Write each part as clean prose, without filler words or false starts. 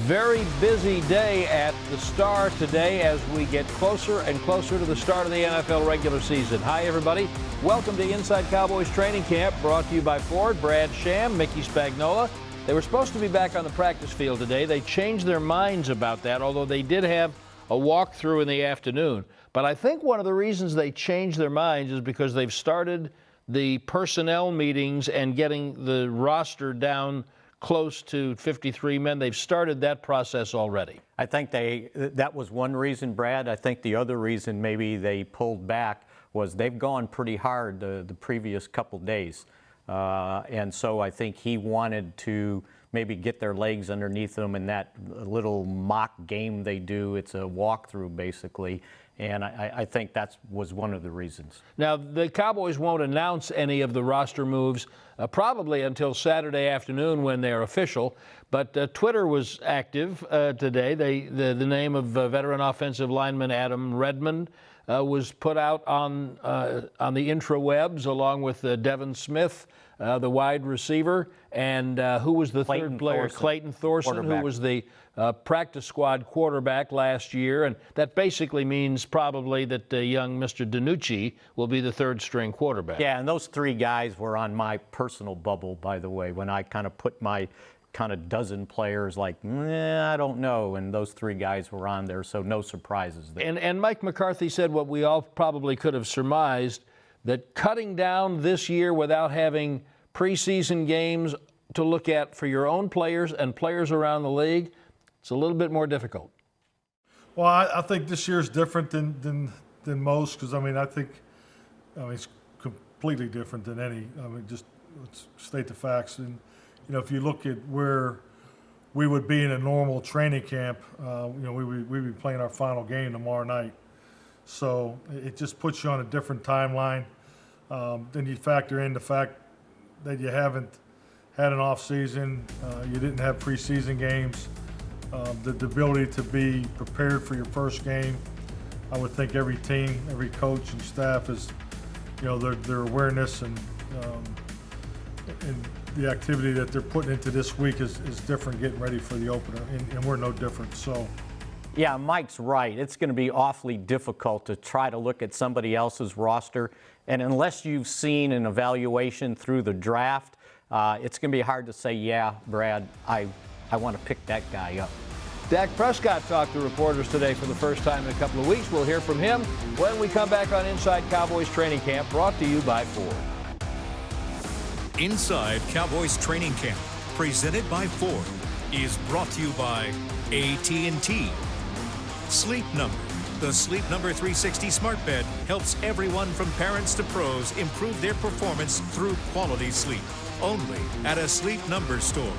Very busy day at the Star today as we get closer and closer to the start of the NFL regular season. Hi, everybody. Welcome to Inside Cowboys Training Camp, brought to you by Ford. Brad Sham, Mickey Spagnola. They were supposed to be back on the practice field today. They changed their minds about that, although they did have a walkthrough in the afternoon. But I think one of the reasons they changed their minds is because they've started the personnel meetings and getting the roster down close to 53 men. They've started that process already. I think that was one reason, Brad. I think the other reason maybe they pulled back was they've gone pretty hard the previous couple days. And so I think he wanted to maybe get their legs underneath them in that little mock game they do. It's a walkthrough, basically. And I think that was one of the reasons. Now, the Cowboys won't announce any of the roster moves probably until Saturday afternoon when they're official. But Twitter was active today. The name of veteran offensive lineman Adam Redmond was put out on the intrawebs along with Devin Smith, the wide receiver, and who was the third player? Clayton Thorson, who was the practice squad quarterback last year. And that basically means probably that young Mr. DiNucci will be the third string quarterback. Yeah, and those three guys were on my personal bubble, by the way, when I kind of put my kind of dozen players like, I don't know, and those three guys were on there, so no surprises there. And Mike McCarthy said what we all probably could have surmised, that cutting down this year without having preseason games to look at for your own players and players around the league, it's a little bit more difficult. Well, I think this year is different than most, because I think it's completely different than any. Just let's state the facts. And if you look at where we would be in a normal training camp, we'd be playing our final game tomorrow night. So it just puts you on a different timeline. Then you factor in the fact that you haven't had an off season, you didn't have preseason games. The ability to be prepared for your first game, I would think every team, every coach and staff is, their awareness and the activity that they're putting into this week is different, getting ready for the opener, and we're no different. So. Yeah, Mike's right. It's going to be awfully difficult to try to look at somebody else's roster, and unless you've seen an evaluation through the draft, it's going to be hard to say, yeah, Brad, I want to pick that guy up. Dak Prescott talked to reporters today for the first time in a couple of weeks. We'll hear from him when we come back on Inside Cowboys Training Camp, brought to you by Ford. Inside Cowboys Training Camp, presented by Ford, is brought to you by AT&T. Sleep Number. The Sleep Number 360 smart bed helps everyone from parents to pros improve their performance through quality sleep. Only at a Sleep Number store.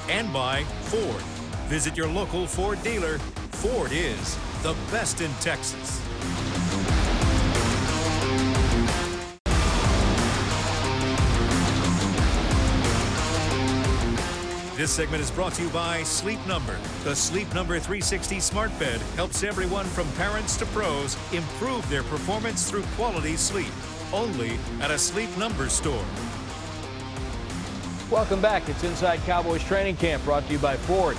And by Ford. Visit your local Ford dealer. Ford is the best in Texas. This segment is brought to you by Sleep Number. The Sleep Number 360 smart bed helps everyone from parents to pros improve their performance through quality sleep. Only at a Sleep Number store. Welcome back. It's Inside Cowboys Training Camp, brought to you by Ford.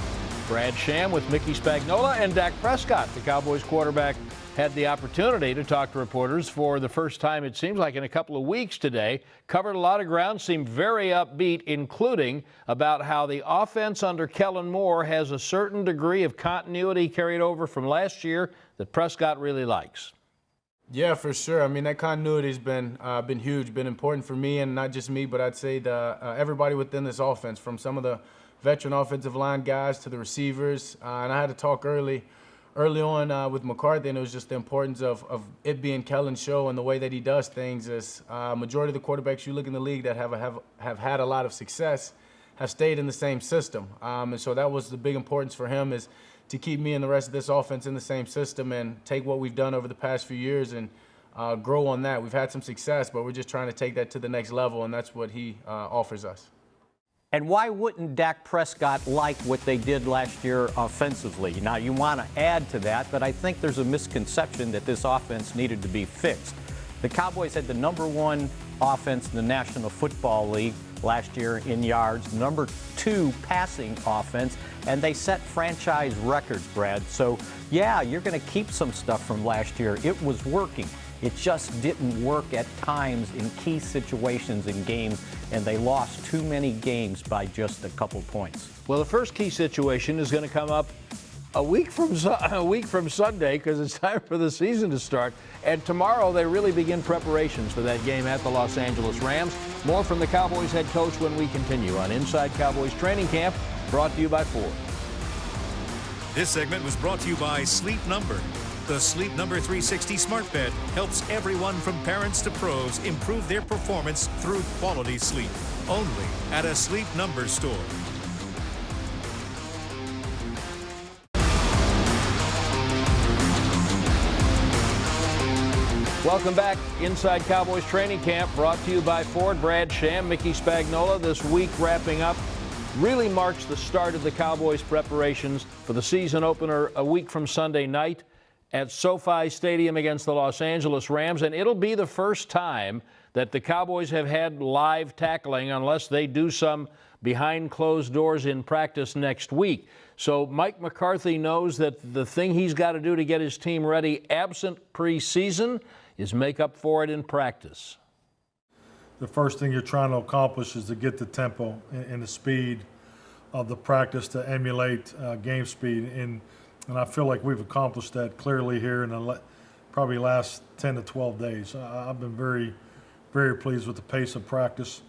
Brad Sham with Mickey Spagnola and Dak Prescott. The Cowboys quarterback had the opportunity to talk to reporters for the first time, it seems like, in a couple of weeks today. Covered a lot of ground, seemed very upbeat, including about how the offense under Kellen Moore has a certain degree of continuity carried over from last year that Prescott really likes. Yeah, for sure. That continuity has been huge, been important for me, and not just me, but I'd say everybody within this offense, from some of the veteran offensive line guys to the receivers. And I had to talk early on with McCarthy, and it was just the importance of it being Kellen's show, and the way that he does things is majority of the quarterbacks you look in the league that have had a lot of success have stayed in the same system. And so that was the big importance for him, is to keep me and the rest of this offense in the same system and take what we've done over the past few years and grow on that. We've had some success, but we're just trying to take that to the next level, and that's what he offers us. And why wouldn't Dak Prescott like what they did last year offensively? Now, you want to add to that, but I think there's a misconception that this offense needed to be fixed. The Cowboys had the #1 offense in the National Football League last year in yards, #2 passing offense, and they set franchise records, Brad. So, yeah, you're going to keep some stuff from last year. It was working. It just didn't work at times in key situations in games, and they lost too many games by just a couple points. Well, the first key situation is going to come up a week from Sunday, because it's time for the season to start. And tomorrow they really begin preparations for that game at the Los Angeles Rams. More from the Cowboys head coach when we continue on Inside Cowboys Training Camp, brought to you by Ford. This segment was brought to you by Sleep Number. The Sleep Number 360 smart bed helps everyone from parents to pros improve their performance through quality sleep. Only at a Sleep Number store. Welcome back. Inside Cowboys Training Camp, brought to you by Ford. Brad Sham, Mickey Spagnola. This week wrapping up really marks the start of the Cowboys' preparations for the season opener a week from Sunday night at SoFi Stadium against the Los Angeles Rams. And it'll be the first time that the Cowboys have had live tackling, unless they do some behind closed doors in practice next week. So Mike McCarthy knows that the thing he's got to do to get his team ready, absent preseason, is make up for it in practice. The first thing you're trying to accomplish is to get the tempo and the speed of the practice to emulate game speed. And I feel like we've accomplished that clearly here in the probably last 10 to 12 days. I've been very, very pleased with the pace of practice,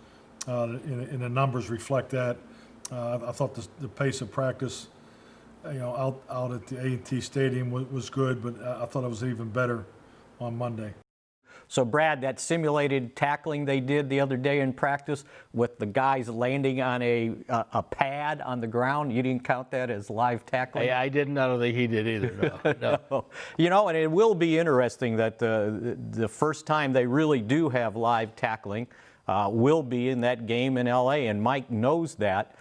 and the numbers reflect that. I thought the pace of practice, out at the A&T Stadium was good, but I thought it was even better on Monday. So, Brad, that simulated tackling they did the other day in practice with the guys landing on a pad on the ground, you didn't count that as live tackling? I didn't. I don't think he did either. No. No. And it will be interesting that the first time they really do have live tackling will be in that game in L.A., and Mike knows that.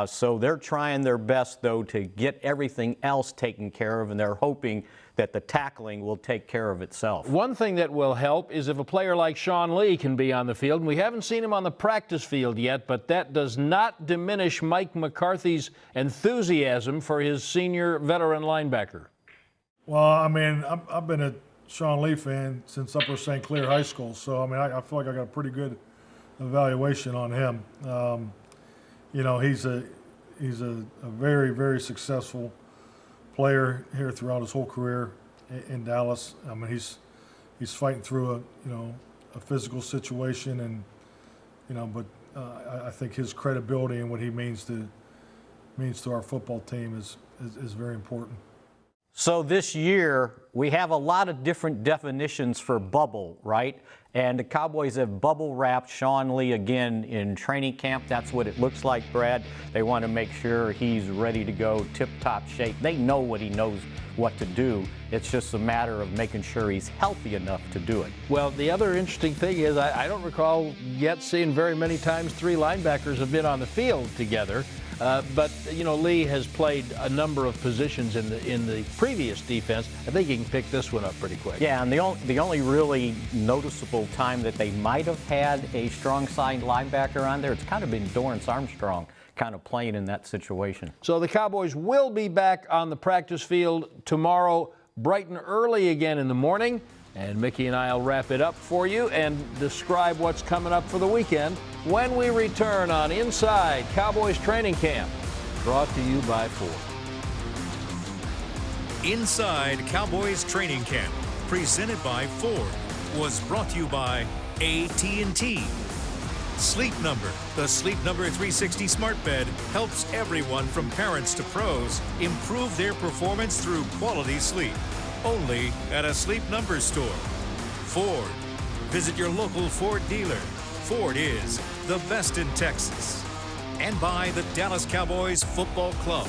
So they're trying their best, though, to get everything else taken care of, and they're hoping that the tackling will take care of itself. One thing that will help is if a player like Sean Lee can be on the field. And we haven't seen him on the practice field yet, but that does not diminish Mike McCarthy's enthusiasm for his senior veteran linebacker. Well, I mean, I've been a Sean Lee fan since Upper St. Clair High School, so I mean, I feel like I got a pretty good evaluation on him. He's a very, very successful player here throughout his whole career in Dallas. I mean, he's fighting through a physical situation, and but I think his credibility and what he means to our football team is very important. So this year, we have a lot of different definitions for bubble, right? And the Cowboys have bubble wrapped Sean Lee again in training camp. That's what it looks like, Brad. They want to make sure he's ready to go, tip-top shape. They know what he knows what to do. It's just a matter of making sure he's healthy enough to do it. Well, the other interesting thing is I don't recall yet seeing very many times three linebackers have been on the field together. But Lee has played a number of positions in the previous defense. I think he can pick this one up pretty quick. Yeah, and the only really noticeable time that they might have had a strong side linebacker on there, it's kind of been Dorrance Armstrong kind of playing in that situation. So the Cowboys will be back on the practice field tomorrow, bright and early again in the morning. And Mickey and I will wrap it up for you and describe what's coming up for the weekend when we return on Inside Cowboys Training Camp, brought to you by Ford. Inside Cowboys Training Camp, presented by Ford, was brought to you by AT&T. Sleep Number, the Sleep Number 360 smart bed, helps everyone from parents to pros improve their performance through quality sleep. Only at a Sleep Number store. Ford. Visit your local Ford dealer. Ford is the best in Texas. And by the Dallas Cowboys Football Club.